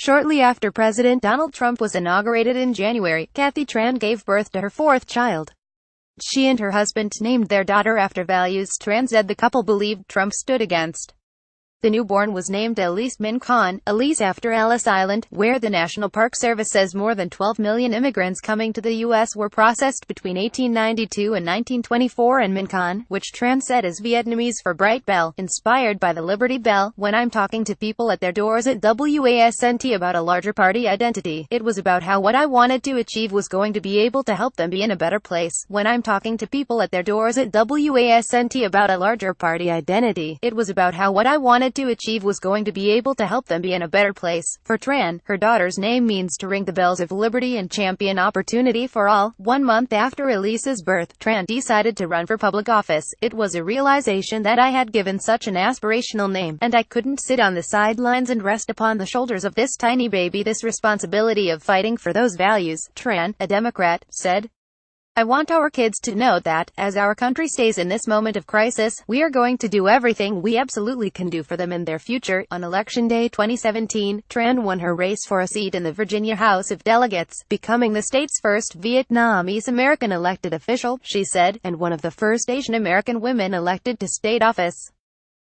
Shortly after President Donald Trump was inaugurated in January, Kathy Tran gave birth to her fourth child. She and her husband named their daughter after values Tran said the couple believed Trump stood against. The newborn was named Elise Minh Khanh, Elise after Ellis Island, where the National Park Service says more than 12 million immigrants coming to the U.S. were processed between 1892 and 1924, and Minh Khanh, which Tran said is Vietnamese for bright bell, inspired by the Liberty Bell. When I'm talking to people at their doors at WASNT about a larger party identity, it was about how what I wanted to achieve was going to be able to help them be in a better place. When I'm talking to people at their doors at WASNT about a larger party identity, it was about how what I wanted to achieve was going to be able to help them be in a better place. For Tran, her daughter's name means to ring the bells of liberty and champion opportunity for all. 1 month after Elise's birth, Tran decided to run for public office. It was a realization that I had given such an aspirational name, and I couldn't sit on the sidelines and rest upon the shoulders of this tiny baby. This responsibility of fighting for those values, Tran, a Democrat, said. I want our kids to know that, as our country stays in this moment of crisis, we are going to do everything we absolutely can do for them and their future. On Election Day 2017, Tran won her race for a seat in the Virginia House of Delegates, becoming the state's first Vietnamese American elected official, she said, and one of the first Asian American women elected to state office.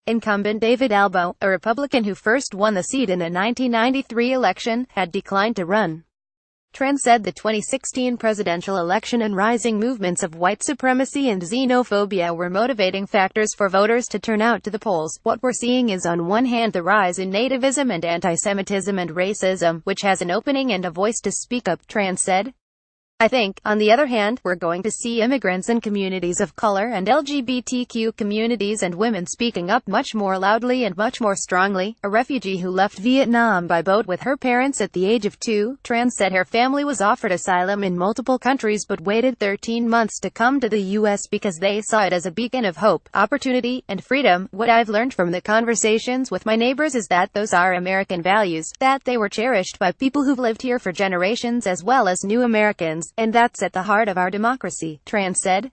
Incumbent David Albo, a Republican who first won the seat in the 1993 election, had declined to run. Tran said the 2016 presidential election and rising movements of white supremacy and xenophobia were motivating factors for voters to turn out to the polls. What we're seeing is on one hand the rise in nativism and anti-Semitism and racism, which has an opening and a voice to speak up, Tran said. I think, on the other hand, we're going to see immigrants and communities of color and LGBTQ communities and women speaking up much more loudly and much more strongly. A refugee who left Vietnam by boat with her parents at the age of 2, Tran said her family was offered asylum in multiple countries but waited 13 months to come to the U.S. because they saw it as a beacon of hope, opportunity, and freedom. What I've learned from the conversations with my neighbors is that those are American values, that they were cherished by people who've lived here for generations as well as new Americans. And that's at the heart of our democracy, Tran said.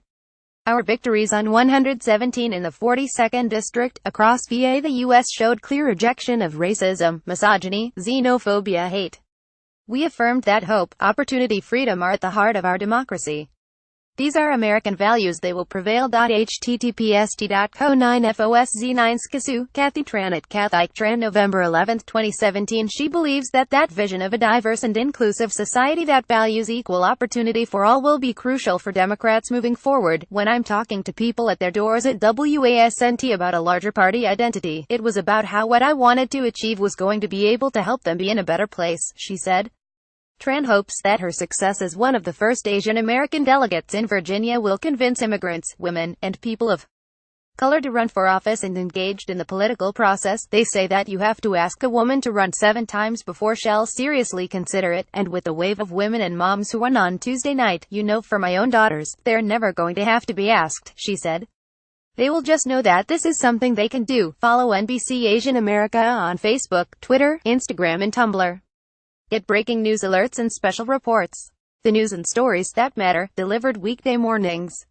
Our victories on 117 in the 42nd District, across VA the U.S. showed clear rejection of racism, misogyny, xenophobia, hate. We affirmed that hope, opportunity, freedom are at the heart of our democracy. These are American values. They will prevail. https://co9fosz9 Skasu, Kathy Tran at Tran, November 11, 2017. She believes that vision of a diverse and inclusive society that values equal opportunity for all will be crucial for Democrats moving forward. When I'm talking to people at their doors at WASNT about a larger party identity, it was about how what I wanted to achieve was going to be able to help them be in a better place, she said. Tran hopes that her success as one of the first Asian American delegates in Virginia will convince immigrants, women, and people of color to run for office and engaged in the political process. They say that you have to ask a woman to run 7 times before she'll seriously consider it, and with the wave of women and moms who won on Tuesday night, for my own daughters, they're never going to have to be asked, she said. They will just know that this is something they can do. Follow NBC Asian America on Facebook, Twitter, Instagram, and Tumblr. Get breaking news alerts and special reports. The news and stories that matter, delivered weekday mornings.